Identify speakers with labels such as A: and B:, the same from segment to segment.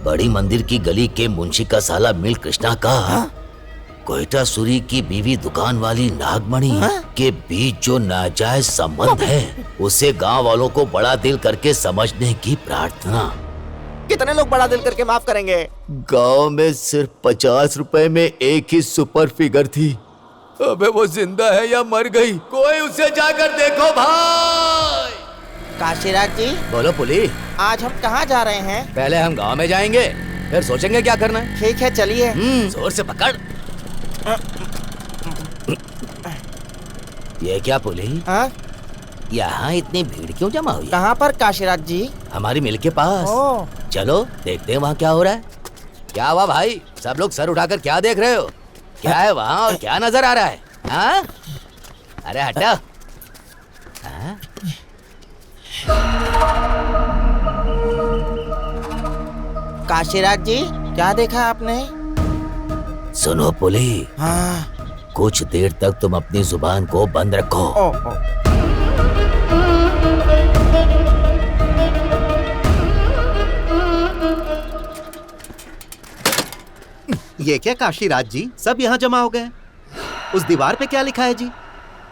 A: बड़ी मंदिर की गली के मुंशी का साला मिल कृष्णा का कोयटासुरी की बीवी दुकान वाली नागमणि के बीच जो नाजायज संबंध है उसे गांव वालों को बड़ा दिल करके समझने की प्रार्थना।
B: कितने लोग बड़ा दिल करके माफ करेंगे?
A: गांव में सिर्फ 50 रुपए में एक ही सुपर फिगर थी। अबे वो जिंदा है या मर गई? कोई उसे जाकर देखो भाई।
B: काशीराज जी।
A: बोलो पुली।
B: आज हम कहाँ जा रहे हैं?
A: पहले हम गांव में जाएंगे, फिर सोचेंगे क्या करना है।
B: ठीक है चलिए।
A: जोर से पकड़। ये क्या पुली? यहाँ इतनी भीड़ क्यों जमा हुई?
B: कहाँ पर काशीराज जी?
A: हमारी मिल के पास। चलो देखते हैं वहाँ क्या हो रहा है। क्या हुआ भाई, सब लोग सर उठाकर क्या देख रहे हो? क्या है वहाँ और क्या नजर आ रहा है? हाँ? अरे हटा। हाँ?
B: काशीराज जी क्या देखा आपने?
A: सुनो पुली।
B: हाँ।
A: कुछ देर तक तुम अपनी जुबान को बंद रखो।
C: ये क्या काशीराज जी, सब यहाँ जमा हो गए? उस दीवार पे क्या लिखा है जी?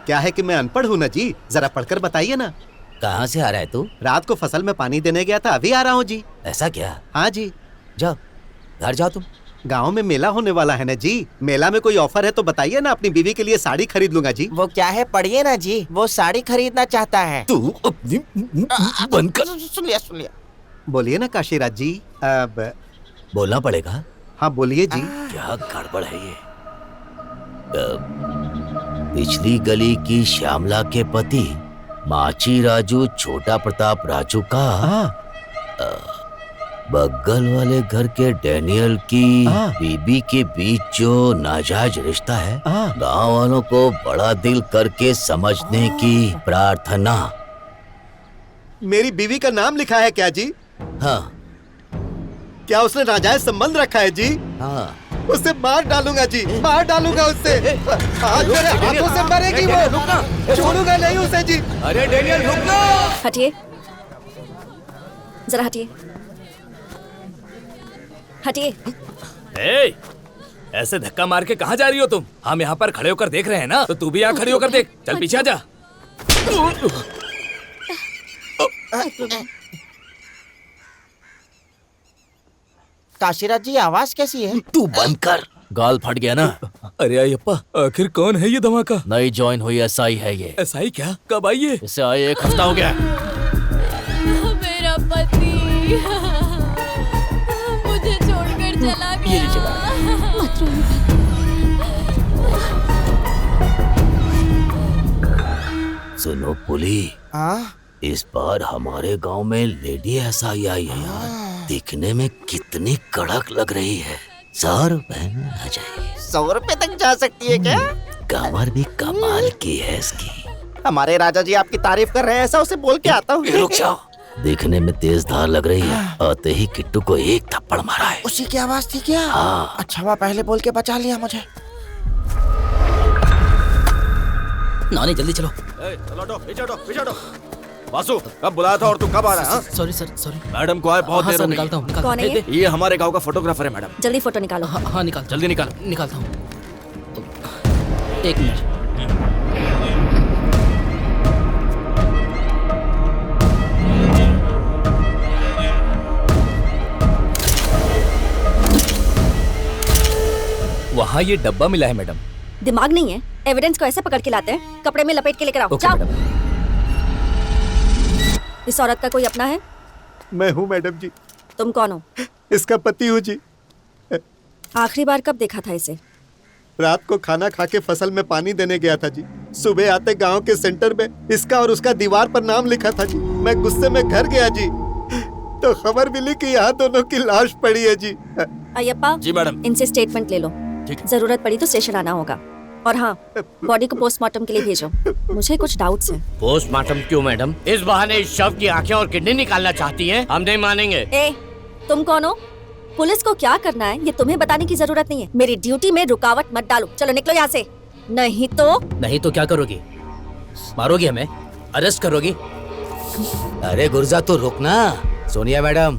C: क्या है कि मैं अनपढ़ हूँ ना जी, जरा पढ़कर बताइए ना।
A: कहाँ से आ रहा है तू?
C: रात को फसल में पानी देने गया था, अभी आ रहा हूँ जी।
A: ऐसा क्या?
C: हाँ जी।
A: जाओ घर जाओ तुम।
C: गांव में मेला होने वाला है ना जी, मेला में कोई ऑफर है तो बताइए ना, अपनी बीवी के लिए साड़ी खरीद लूंगा जी।
B: वो क्या है पढ़िए ना जी, वो साड़ी खरीदना चाहता है।
A: तू अपनी बंद कर।
B: सुन लिया।
C: बोलिए ना काशीराज जी। अब
A: बोलना पड़ेगा।
C: हाँ बोलिए जी।
A: क्या गड़बड़ है ये? पिछली गली की श्यामला के पति माची राजू छोटा प्रताप राजू का बगल वाले घर के डैनियल की बीबी के बीच जो नाजायज रिश्ता है, गांव वालों को बड़ा दिल करके समझने की प्रार्थना।
C: मेरी बीवी का नाम लिखा है क्या जी?
A: हाँ।
C: क्या उसने नाजायज संबंध रखा है जी?
A: हाँ।
C: उसे मार डालूंगा जी, मार डालूंगा उससे। आज मेरे हाथों से मरेगी वो, छोड़ूंगा नहीं उसे जी।
A: अरे डैनियल रुकना।
D: हटिए, जरा हटिए।
E: ए, ऐसे धक्का मार के कहाँ जा रही हो तुम? हम यहाँ पर खड़े होकर देख रहे हैं ना, तो तू भी यहाँ खड़ी होकर देख। चल पीछे आ जा।
B: काशीराज जी आवाज कैसी है?
A: तू बंद कर। गाल फट गया ना।
E: अरे अयप्पा, आखिर कौन है ये धमाका?
A: नई ज्वाइन हुई एसआई है ये।
E: एसआई क्या? कब आई है?
A: इसे आए 1 हफ्ता हो गया।
F: मेरा पति मुझे छोड़कर चला गया। मत
A: सुनो पुली।
B: हाँ?
A: इस बार हमारे गांव में लेडी एसआई आई है यार। दिखने में कितनी कड़क लग रही है। 100 रुपए में आ जाएगी।
B: 100 रुपए तक जा सकती है क्या?
A: कमर भी कमाल की है इसकी।
B: हमारे राजा जी आपकी तारीफ कर रहे हैं, ऐसा उसे बोल के आता हूँ।
A: रुक जाओ। देखने में तेज धार लग रही है। आते ही किट्टू को एक थप्पड़ मारा है।
B: उसी की आवाज थी क्या?
A: हाँ।
B: अच्छा हुआ पहले बोल के बचा लिया मुझे।
A: नानी जल्दी चलो।
G: पीछे हटो। वासु, कब बुलाया था और तू कब आ रहा है?
A: Sorry sorry.
G: मैडम को आए बहुत देर हो गई।
A: निकालता हूँ।
D: कौन है ये?
G: ये हमारे गांव का फोटोग्राफर है मैडम।
D: जल्दी फोटो निकालो।
A: हाँ निकाल।
G: जल्दी निकाल।
A: निकालता हूँ। 1 मिनट।
E: वहाँ ये डब्बा मिला है मैडम।
D: दिमाग नहीं है? एविडेंस को ऐसे पकड़ के लाते हैं? कपड़े में लपेट के लेकर आओ।
E: ओके
D: जाओ।
E: मैडम।
D: इस औरत का कोई अपना है?
C: मैं हूँ मैडम जी।
D: तुम कौन हो?
C: इसका पति हूँ जी।
D: आखिरी बार कब देखा था इसे?
C: रात को खाना खा के फसल में पानी देने गया था जी। सुबह आते गांव के सेंटर में इसका और उसका दीवार पर नाम लिखा था जी। मैं गुस्से में घर गया जी, तो खबर मिली कि यहाँ दोनों की लाश पड़ी है जी।
D: अयप्पा
G: जी मैडम।
D: इनसे स्टेटमेंट ले लो। जरूरत पड़ी तो स्टेशन आना होगा। और हाँ, बॉडी को पोस्टमार्टम के लिए भेजो। मुझे कुछ डाउट्स हैं।
H: पोस्टमार्टम क्यों मैडम? इस बहाने इस शव की आंखें और किडनी निकालना चाहती हैं? हम नहीं मानेंगे।
D: ए, तुम कौन हो? पुलिस को क्या करना है ये तुम्हें बताने की जरूरत नहीं है। मेरी ड्यूटी में रुकावट मत डालो। चलो निकलो यहाँ से। नहीं तो
A: क्या करोगी? मारोगी हमें? अरेस्ट करोगी? अरे गुर्जा तो रुक ना। सोनिया मैडम,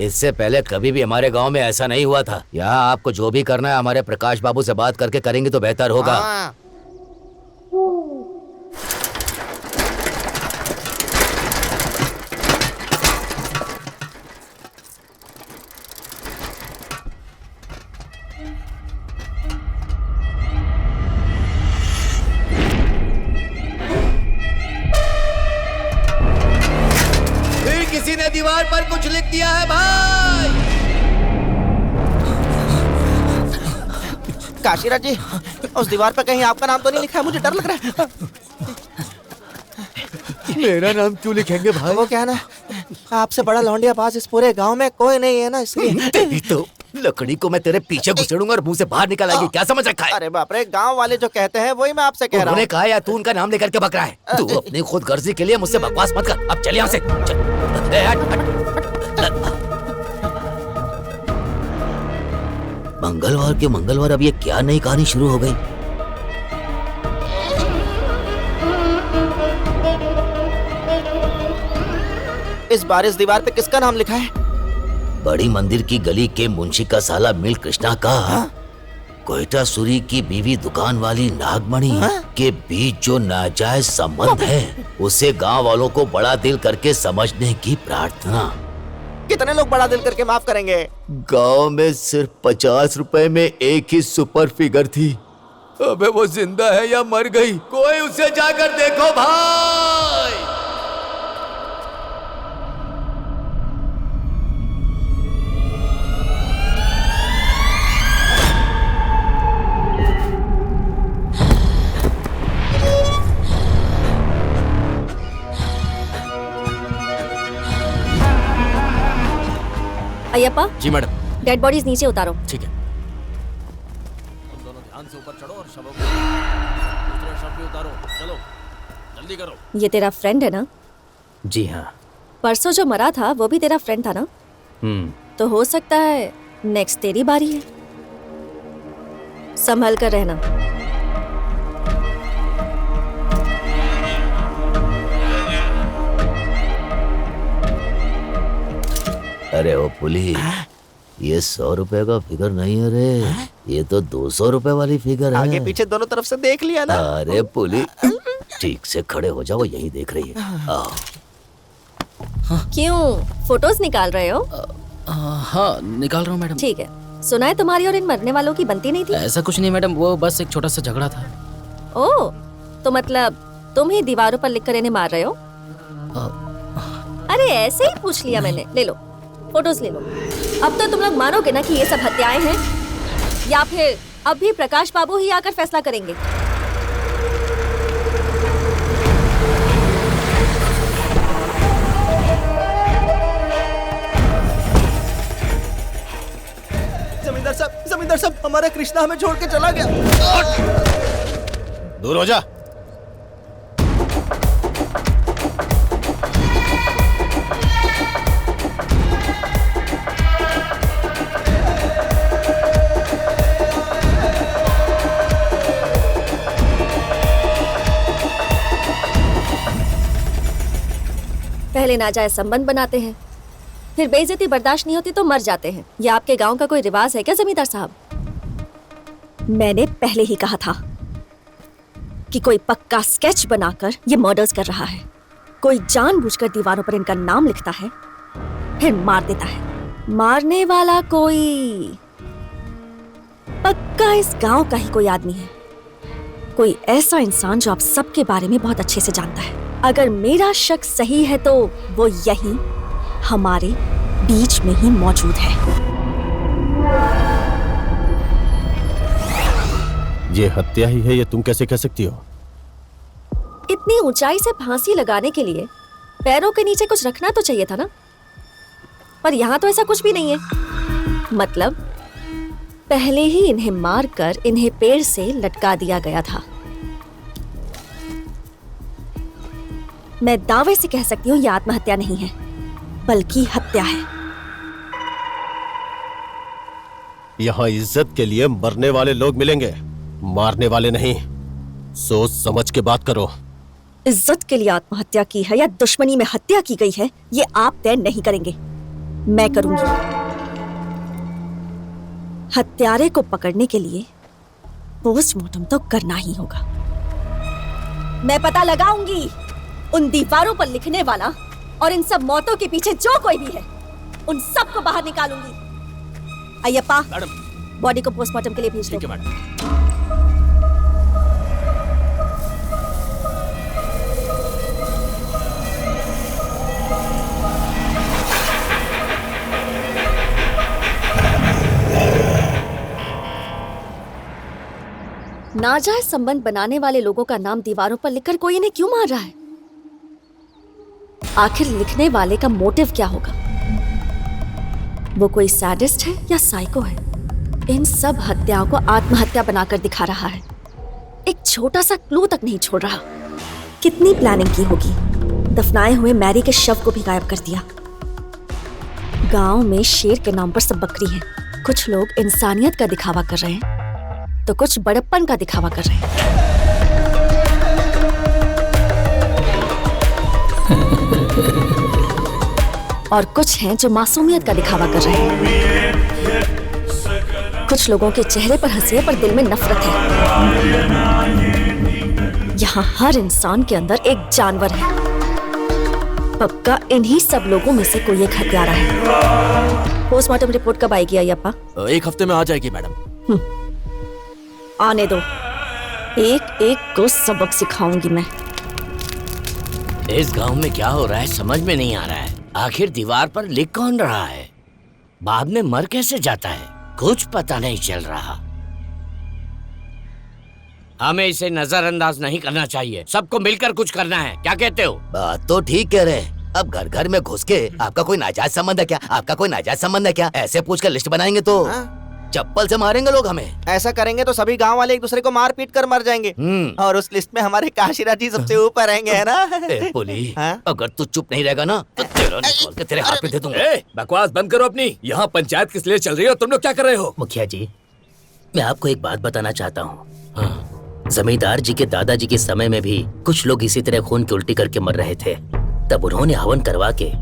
A: इससे पहले कभी भी हमारे गांव में ऐसा नहीं हुआ था। यहाँ आपको जो भी करना है हमारे प्रकाश बाबू से बात करके करेंगे तो बेहतर होगा।
B: हाँ।
A: फिर किसी ने दीवार पर कुछ लिख दिया है भाई।
B: काशीराज जी, उस दीवार पर कहीं आपका नाम तो नहीं लिखा है? मुझे डर लग रहा है।
C: मेरा नाम क्यों लिखेंगे भाई?
B: वो क्या है ना, आपसे बड़ा लौंडिया पास इस पूरे गांव में कोई नहीं है ना, इसलिए।
A: तेरी तो लकड़ी को मैं तेरे पीछे घुसेड़ूंगा और मुंह से बाहर निकल आएगी। क्या समझ रखा है?
B: अरे बाप रे, गांव वाले जो कहते हैं वही मैं आपसे कह रहा
A: उन्होंने
B: हूँ।
A: कहा या तू उनका नाम लेकर के बक रहा है? तू अपनी खुद गर्जी के लिए मुझसे बकवास मत कर। अब चल यहाँ से चल। ए, हट, हट। मंगलवार के मंगलवार अब ये क्या नई कहानी शुरू हो गई?
B: इस बार इस दीवार पे किसका नाम लिखा है?
A: बड़ी मंदिर की गली के मुंशी का साला मिल कृष्णा का कोयटा सूरी की बीवी दुकान वाली नागमणि के बीच जो नाजायज संबंध है उसे गांव वालों को बड़ा दिल करके समझने की प्रार्थना।
B: कितने लोग बड़ा दिल करके माफ करेंगे?
A: गांव में सिर्फ 50 रुपए में एक ही सुपर फिगर थी। अबे वो जिंदा है या मर गई? कोई उसे जाकर देखो भाई।
D: अय्यप्पा,
G: जी मैडम।
D: डेड बॉडीज नीचे उतारो।
G: ठीक है। तुम दोनों ध्यान से ऊपर चढ़ो और शवों को दूसरे शव भी उतारो। चलो जल्दी करो।
D: ये तेरा फ्रेंड है ना?
G: जी हाँ।
D: परसों जो मरा था वो भी तेरा फ्रेंड था ना? तो हो सकता है नेक्स्ट तेरी बारी है। संभल कर रहना।
A: अरे ओ पुली, ये 100 रुपए का फिगर नहीं है रे, ये तो 200 रुपए वाली फिगर है।
B: आगे पीछे दोनों तरफ से देख लिया ना?
A: अरे पुली, ठीक से खड़े हो जाओ, यही देख रही है। आओ।
D: क्यों फोटोज निकाल रहे हो?
I: हाँ निकाल रहा हूँ मैडम।
D: ठीक है। सुना है तुम्हारी और इन मरने वालों की बनती नहीं थी?
I: ऐसा कुछ नहीं मैडम, वो बस एक छोटा सा झगड़ा था।
D: ओह, तो मतलब तुम ही दीवारों पर लिखकर इन्हें मार रहे हो? अरे ऐसे ही पूछ लिया मैंने। ले लो फोटोज ले लो। अब तो तुम लोग मानोगे ना कि ये सब हत्याएं हैं, या फिर अब भी प्रकाश बाबू ही आकर फैसला करेंगे?
B: जमींदार साहब, हमारा कृष्णा हमें छोड़ के चला गया।
G: दूर हो जा।
D: पहले नाजायज संबंध बनाते हैं, फिर बेइज्जती बर्दाश्त नहीं होती तो मर जाते हैं। ये आपके गांव का कोई रिवाज है क्या जमींदार साहब? मैंने पहले ही कहा था कि कोई पक्का स्केच बनाकर ये मर्डर्स कर रहा है। कोई जानबूझकर दीवारों पर इनका नाम लिखता है फिर मार देता है। मारने वाला कोई पक्का इस गांव का ही कोई आदमी है, कोई ऐसा इंसान जो आप सबके बारे में बहुत अच्छे से जानता है। अगर मेरा शक सही है तो वो यहीं हमारे बीच में ही मौजूद है।
G: ये हत्या ही है, ये तुम कैसे कह सकती हो?
D: इतनी ऊंचाई से फांसी लगाने के लिए पैरों के नीचे कुछ रखना तो चाहिए था ना, पर यहाँ तो ऐसा कुछ भी नहीं है। मतलब पहले ही इन्हें मारकर इन्हें पेड़ से लटका दिया गया था। मैं दावे से कह सकती हूँ ये आत्महत्या नहीं है बल्कि हत्या है।
G: यहाँ इज्जत के लिए मरने वाले लोग मिलेंगे, मारने वाले नहीं। सोच समझ के बात करो।
D: इज्जत के लिए आत्महत्या की है या दुश्मनी में हत्या की गई है, ये आप तय नहीं करेंगे। मैं करूंगी। हत्यारे को पकड़ने के लिए पोस्टमार्टम तो करना ही होगा। मैं पता लगाऊंगी उन दीवारों पर लिखने वाला और इन सब मौतों के पीछे जो कोई भी है, उन सबको बाहर निकालूंगी। अय्यप्पा, बॉडी को पोस्टमार्टम के लिए भेज दो।
E: ठीक है मैडम।
D: नाजायज संबंध बनाने वाले लोगों का नाम दीवारों पर लिखकर कोई इन्हें क्यों मार रहा है? आखिर लिखने वाले का मोटिव क्या होगा? वो कोई सैडिस्ट है या साइको है? इन सब हत्याओं को आत्महत्या बनाकर दिखा रहा है। एक छोटा सा क्लू तक नहीं छोड़ रहा। कितनी प्लानिंग की होगी? दफनाए हुए मैरी के शव को भी गायब कर दिया। गांव में शेर के नाम पर सब बकरी हैं। कुछ लोग इंसानियत का दिखावा कर रहे हैं तो कुछ बड़प्पन का दिखावा कर रहे हैं। और कुछ हैं जो मासूमियत का दिखावा कर रहे हैं। कुछ लोगों के चेहरे पर हंसी है पर दिल में नफरत है। यहाँ हर इंसान के अंदर एक जानवर है। पक्का इन्हीं सब लोगों में से कोई एक हत्यारा है। पोस्टमार्टम रिपोर्ट कब आएगी अय्यप्पा?
I: 1 हफ्ते में आ जाएगी मैडम।
D: आने दो, एक एक को सबक सिखाऊंगी मैं।
H: इस गांव में क्या हो रहा है समझ में नहीं आ रहा है। आखिर दीवार पर लिख कौन रहा है? बाद में मर कैसे जाता है? कुछ पता नहीं चल रहा। हमें इसे नजरअंदाज नहीं करना चाहिए। सबको मिलकर कुछ करना है। क्या कहते हो?
A: बात तो ठीक कह रहे हैं। अब घर घर में घुस के आपका कोई नाजायज संबंध है क्या? आपका कोई नाजायज संबंध है क्या? ऐसे पूछ कर लिस्ट बनाएंगे तो चप्पल से मारेंगे लोग हमें।
B: ऐसा करेंगे तो सभी गांव वाले एक दूसरे को मार पीट कर मर जाएंगे। और उस लिस्ट में हमारे काशीराज जी सबसे ऊपर रहेंगे, है ना?
A: पुली, अगर तू चुप नहीं रहेगा ना तो तेरा निकाल के तेरे हाथ पे दे दूंगा।
E: बकवास बंद करो अपनी। यहाँ पंचायत किस लिए चल रही है और तुम लोग क्या कर रहे हो?
I: मुखिया जी, मैं आपको एक बात बताना चाहता हूँ। जमींदार जी के दादाजी के समय में भी कुछ लोग इसी तरह खून की उल्टी करके मर रहे थे। तब उन्होंने हवन करवा के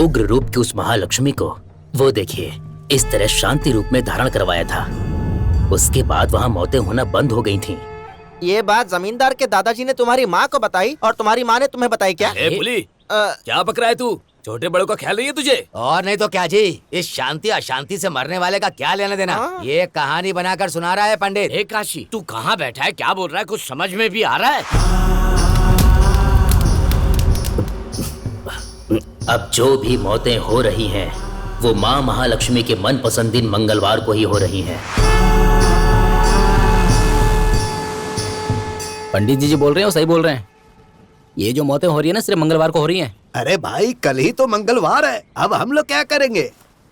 I: उग्र रूप की उस महालक्ष्मी को, वो देखिए, इस तरह शांति रूप में धारण करवाया था। उसके बाद वहाँ मौतें होना बंद हो गई थीं।
B: ये बात जमींदार के दादाजी ने तुम्हारी माँ को बताई और तुम्हारी माँ ने तुम्हें बताई क्या?
E: पुली, क्या बक रहा है तू? छोटे बड़ों का ख्याल नहीं है तुझे?
A: और नहीं तो क्या जी, इस शांति अशांति से मरने वाले का क्या लेना देना? ये कहानी बनाकर सुना रहा है पंडित।
H: ए काशी, तू कहाँ बैठा है? क्या बोल रहा है? कुछ समझ में भी आ रहा है?
I: अब जो भी मौतें हो रही हैं, वो माँ महालक्ष्मी के मनपसंद दिन मंगलवार को ही हो रही हैं। पंडित जी बोल रहे हो, सही बोल रहे हैं। ये जो मौतें हो रही है ना, सिर्फ मंगलवार को हो रही हैं।
C: अरे भाई, कल ही तो मंगलवार है। अब हम लोग क्या करेंगे?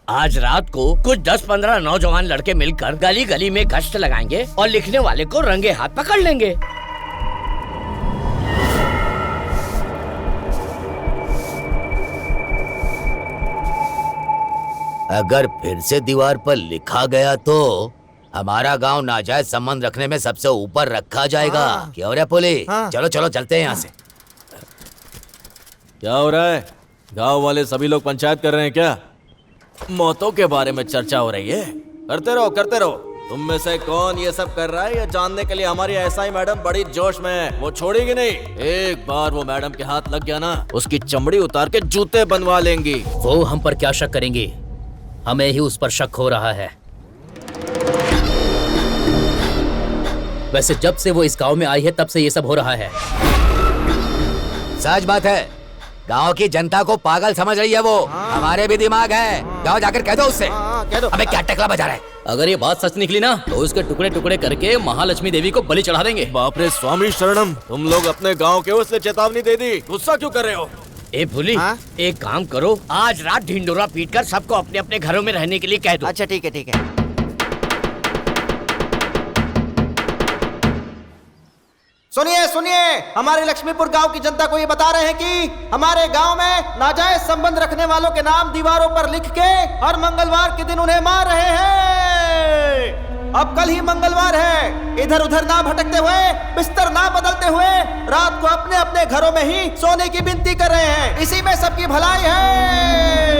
H: आज रात को कुछ 10-15 नौजवान लड़के मिलकर गली गली में गश्त लगाएंगे और लिखने वाले को रंगे हाथ पकड़ लेंगे।
A: अगर फिर से दीवार पर लिखा गया तो हमारा गांव नाजायज संबंध रखने में सबसे ऊपर रखा जाएगा। क्यों रे पुली? चलो चलो चलते हैं यहाँ से।
J: क्या हो रहा है? गांव वाले सभी लोग पंचायत कर रहे हैं क्या? मौतों के बारे में चर्चा हो रही है। करते रहो करते रहो। तुम में से कौन ये सब कर रहा है, ये जानने के लिए हमारी एसआई मैडम बड़ी जोश में है। वो छोड़ेगी नहीं। एक बार वो मैडम के हाथ लग गया ना, उसकी चमड़ी उतार के जूते बनवा लेंगी।
I: वो हम पर क्या शक करेंगी? हमें ही उस पर शक हो रहा है। वैसे जब से वो इस गांव में आई है तब से ये सब हो रहा है।
A: सच बात है, गांव की जनता को पागल समझ रही है वो। हमारे भी दिमाग है। जाओ जाकर कह दो उससे।
B: कह दो।
A: अबे क्या टकला बजा रहा है?
I: अगर ये बात सच निकली ना तो उसके टुकड़े टुकड़े करके महालक्ष्मी देवी को बलि चढ़ा देंगे।
J: बाप रे स्वामी शरणम, तुम लोग अपने गांव के उसने चेतावनी दे दी, गुस्सा क्यों कर रहे हो?
H: ए भूली, एक काम करो, आज रात ढिंडोरा पीटकर सबको अपने अपने घरों में रहने के लिए कह दो।
B: अच्छा ठीक है ठीक है। सुनिए सुनिए, हमारे लक्ष्मीपुर गांव की जनता को ये बता रहे हैं कि हमारे गांव में नाजायज संबंध रखने वालों के नाम दीवारों पर लिख के हर मंगलवार के दिन उन्हें मार रहे हैं। अब कल ही मंगलवार है। इधर उधर ना भटकते हुए, बिस्तर ना बदलते हुए रात को अपने अपने घरों में ही सोने की विनती कर रहे हैं। इसी में सबकी भलाई है।